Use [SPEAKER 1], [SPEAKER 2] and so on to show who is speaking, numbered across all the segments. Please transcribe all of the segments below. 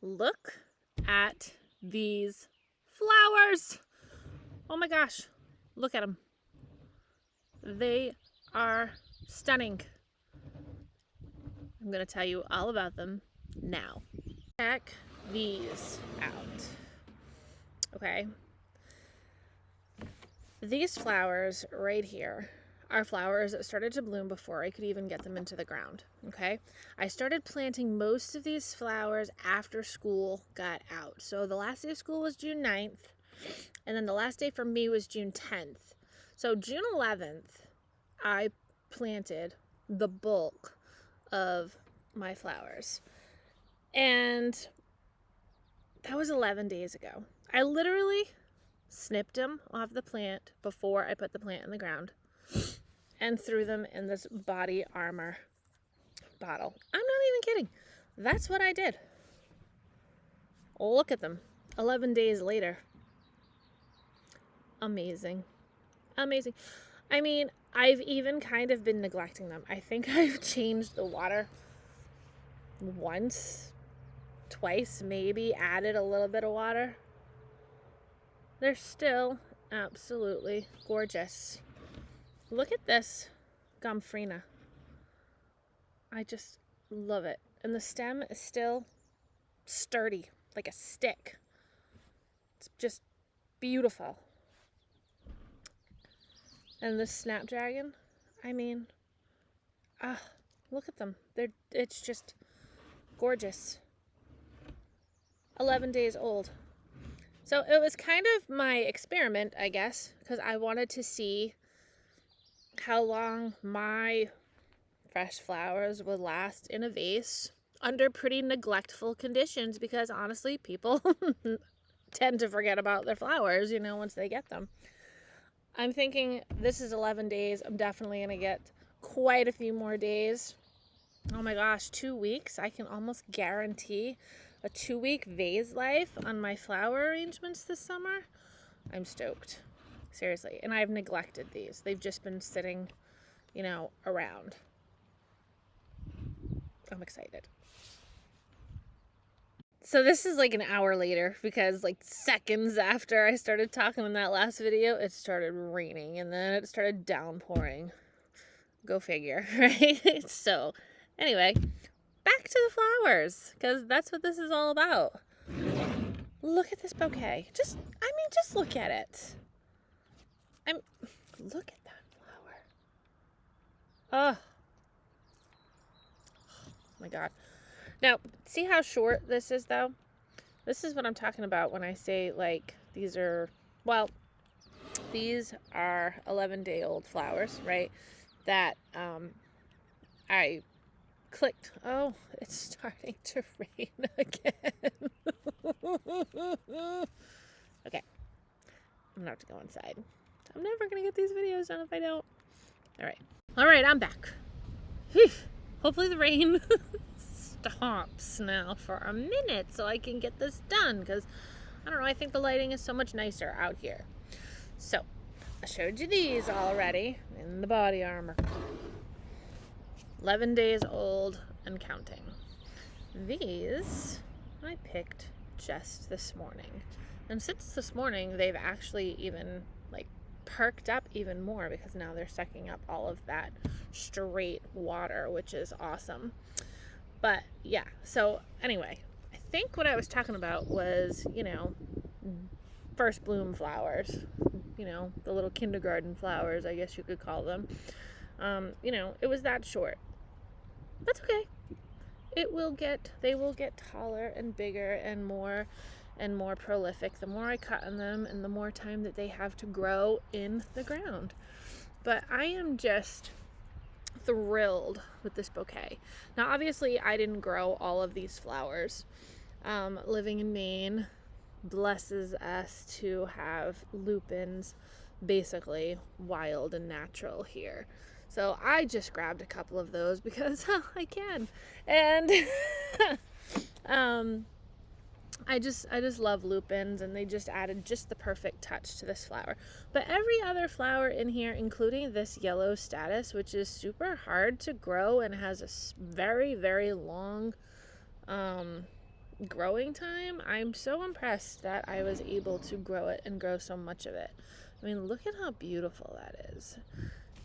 [SPEAKER 1] look at these flowers. Oh my gosh, look at them. They are stunning. I'm going to tell you all about them now. Check these out. Okay. These flowers right here are flowers that started to bloom before I could even get them into the ground. Okay. I started planting most of these flowers after school got out. So the last day of school was June 9th. And then the last day for me was June 10th. So June 11th, I planted the bulk of my flowers. And that was 11 days ago. I literally snipped them off the plant before I put the plant in the ground and threw them in this body armor bottle. I'm not even kidding. That's what I did. Look at them. 11 days later. Amazing. Amazing. I mean, I've even kind of been neglecting them. I think I've changed the water once, twice, maybe added a little bit of water. They're still absolutely gorgeous. Look at this gomphrena. I just love it. And the stem is still sturdy, like a stick. It's just beautiful. And the snapdragon, I mean, look at them. It's just gorgeous. 11 days old. So it was kind of my experiment, I guess, because I wanted to see how long my fresh flowers would last in a vase under pretty neglectful conditions, because honestly, people tend to forget about their flowers, once they get them. I'm thinking this is 11 days. I'm definitely going to get quite a few more days. Oh my gosh, 2 weeks. I can almost guarantee a 2-week vase life on my flower arrangements this summer. I'm stoked. Seriously. And I've neglected these. They've just been sitting, around. I'm excited. So this is like an hour later, because like seconds after I started talking in that last video, it started raining and then it started downpouring. Go figure, right? So anyway, back to the flowers, because that's what this is all about. Look at this bouquet. Just look at it. Look at that flower. Oh my God. Now, see how short this is, though? This is what I'm talking about when I say, like, these are 11-day-old flowers, right? That I clicked. Oh, it's starting to rain again. Okay. I'm going to have to go inside. I'm never going to get these videos done if I don't. All right, I'm back. Whew. Hopefully the rain stops now for a minute so I can get this done, because I don't know, I think the lighting is so much nicer out here. So I showed you these already in the body armor. 11 days old and counting. These I picked just this morning, and since this morning they've actually even perked up even more, because now they're sucking up all of that straight water, which is awesome. But yeah, so anyway, I think what I was talking about was, first bloom flowers, the little kindergarten flowers, I guess you could call them. It was that short. That's okay. They will get taller and bigger and more prolific the more I cut on them and the more time that they have to grow in the ground. But I am just thrilled with this bouquet. Now, obviously, I didn't grow all of these flowers. Living in Maine blesses us to have lupins basically wild and natural here. So I just grabbed a couple of those because I can. And I just love lupins, and they just added just the perfect touch to this flower. But every other flower in here, including this yellow status, which is super hard to grow and has a very, very long growing time, I'm so impressed that I was able to grow it and grow so much of it. I mean, look at how beautiful that is.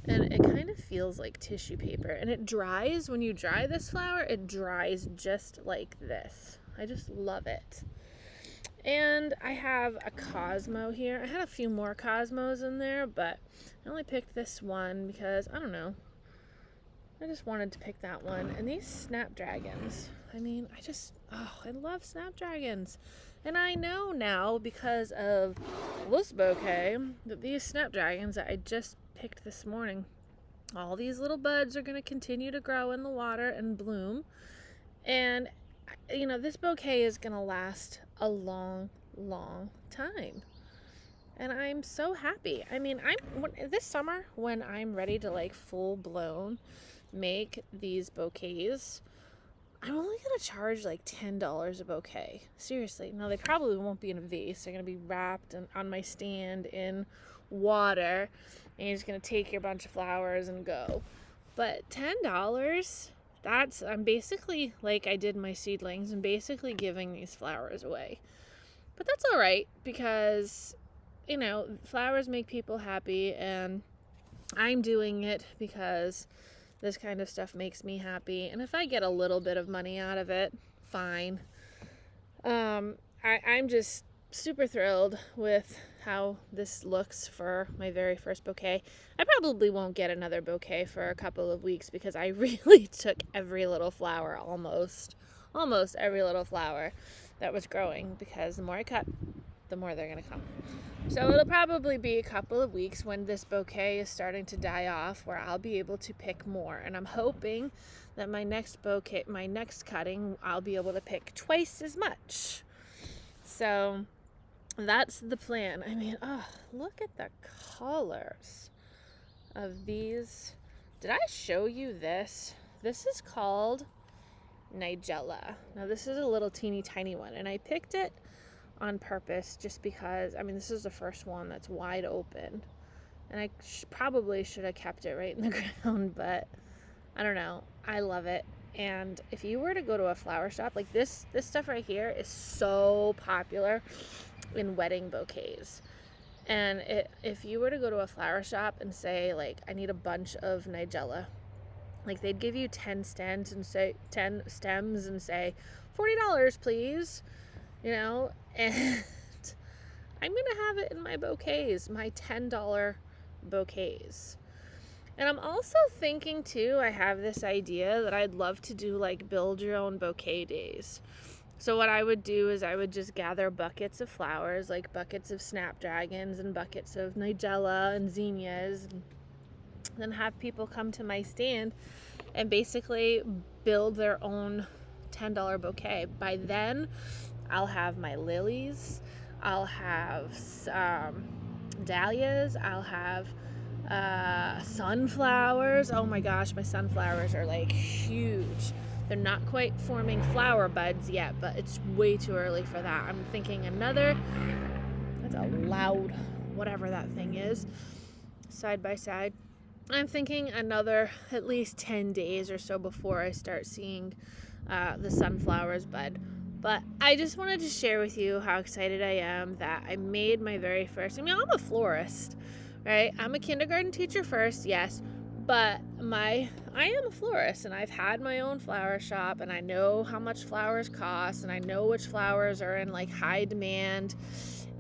[SPEAKER 1] And it kind of feels like tissue paper. And it dries, when you dry this flower, it dries just like this. I just love it. And I have a Cosmo here. I had a few more Cosmos in there, but I only picked this one because, I don't know, I just wanted to pick that one. And these snapdragons, I mean, I love snapdragons. And I know now, because of this bouquet, that these snapdragons that I just picked this morning, all these little buds are going to continue to grow in the water and bloom. And, you know, this bouquet is going to last a long, long time. And I'm so happy. I mean, this summer, when I'm ready to like full blown make these bouquets, I'm only going to charge like $10 a bouquet. Seriously. Now, they probably won't be in a vase. They're going to be wrapped on my stand in water. And you're just going to take your bunch of flowers and go. But $10, I'm basically, like I did my seedlings, and basically giving these flowers away. But that's all right, because, you know, flowers make people happy, and I'm doing it because this kind of stuff makes me happy. And if I get a little bit of money out of it, fine. I'm just super thrilled with how this looks for my very first bouquet. I probably won't get another bouquet for a couple of weeks, because I really took every little flower, almost every little flower that was growing, because the more I cut, the more they're going to come. So it'll probably be a couple of weeks when this bouquet is starting to die off, where I'll be able to pick more. And I'm hoping that my next cutting, I'll be able to pick twice as much. So that's the plan. I mean, look at the colors of these. Did I show you this? This is called Nigella. Now, this is a little teeny tiny one, and I picked it on purpose just because, I mean, this is the first one that's wide open, and I probably should have kept it right in the ground, but I don't know. I love it. And if you were to go to a flower shop, like this stuff right here is so popular in wedding bouquets. And if you were to go to a flower shop and say, like, I need a bunch of Nigella, like, they'd give you 10 stems and say $40, please, you know. And I'm gonna have it in my bouquets, my $10 bouquets. And I'm also thinking too, I have this idea that I'd love to do like build your own bouquet days. So what I would do is I would just gather buckets of flowers, like buckets of snapdragons and buckets of Nigella and zinnias, and then have people come to my stand and basically build their own $10 bouquet. By then, I'll have my lilies, I'll have dahlias, I'll have sunflowers. Oh my gosh, my sunflowers are like huge. They're not quite forming flower buds yet, but it's way too early for that. I'm thinking that's a loud whatever that thing is, side by side. I'm thinking another at least 10 days or so before I start seeing the sunflowers bud. But I just wanted to share with you how excited I am that I made my very first, I'm a florist, right? I'm a kindergarten teacher first, yes, but I am a florist, and I've had my own flower shop, and I know how much flowers cost, and I know which flowers are in like high demand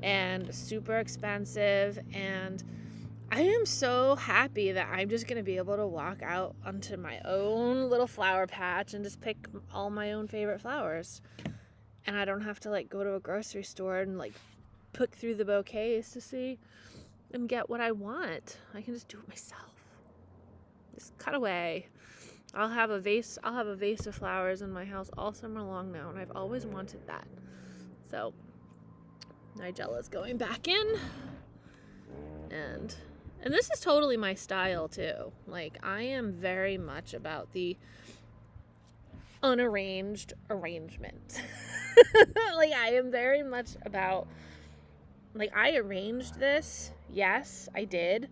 [SPEAKER 1] and super expensive, and I am so happy that I'm just going to be able to walk out onto my own little flower patch and just pick all my own favorite flowers. And I don't have to like go to a grocery store and like pick through the bouquets to see and get what I want. I can just do it myself. Just cut away. I'll have a vase of flowers in my house all summer long now, and I've always wanted that. So Nigella's going back in, and this is totally my style too. Like, I am very much about the unarranged arrangement. Like, I am very much about, like, I arranged this. Yes, I did.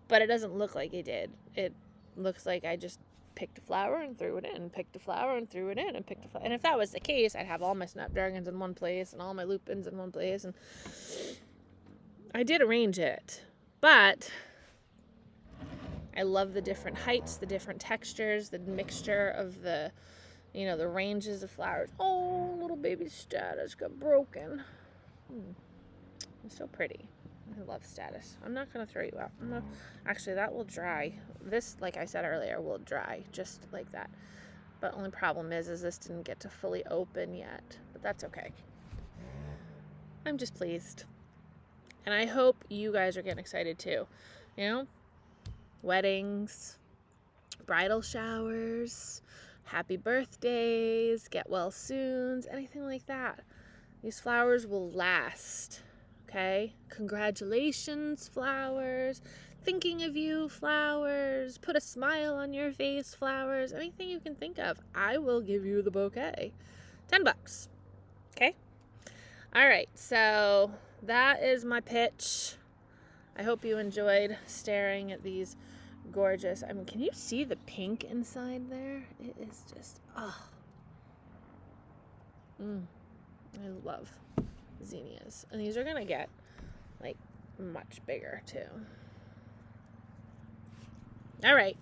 [SPEAKER 1] But it doesn't look like I did. It looks like I just picked a flower and threw it in, picked a flower and threw it in, and picked a flower. And if that was the case, I'd have all my snapdragons in one place and all my lupins in one place. And I did arrange it, but I love the different heights, the different textures, the mixture of the, the ranges of flowers. Oh, little baby Status got broken. It's so pretty. I love Status. I'm not going to throw you out. Actually, that will dry. This, like I said earlier, will dry just like that. But only problem is this didn't get to fully open yet. But that's okay. I'm just pleased. And I hope you guys are getting excited too. Weddings, bridal showers, happy birthdays, get well soons, anything like that. These flowers will last, okay? Congratulations, flowers. Thinking of you, flowers. Put a smile on your face, flowers. Anything you can think of, I will give you the bouquet. $10, okay? All right, so that is my pitch. I hope you enjoyed staring at these gorgeous. I mean, can you see the pink inside there? It is just, I love zinnias. And these are going to get, much bigger, too. All right.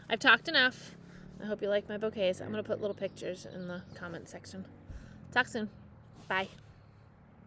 [SPEAKER 1] I've talked enough. I hope you like my bouquets. I'm going to put little pictures in the comment section. Talk soon. Bye.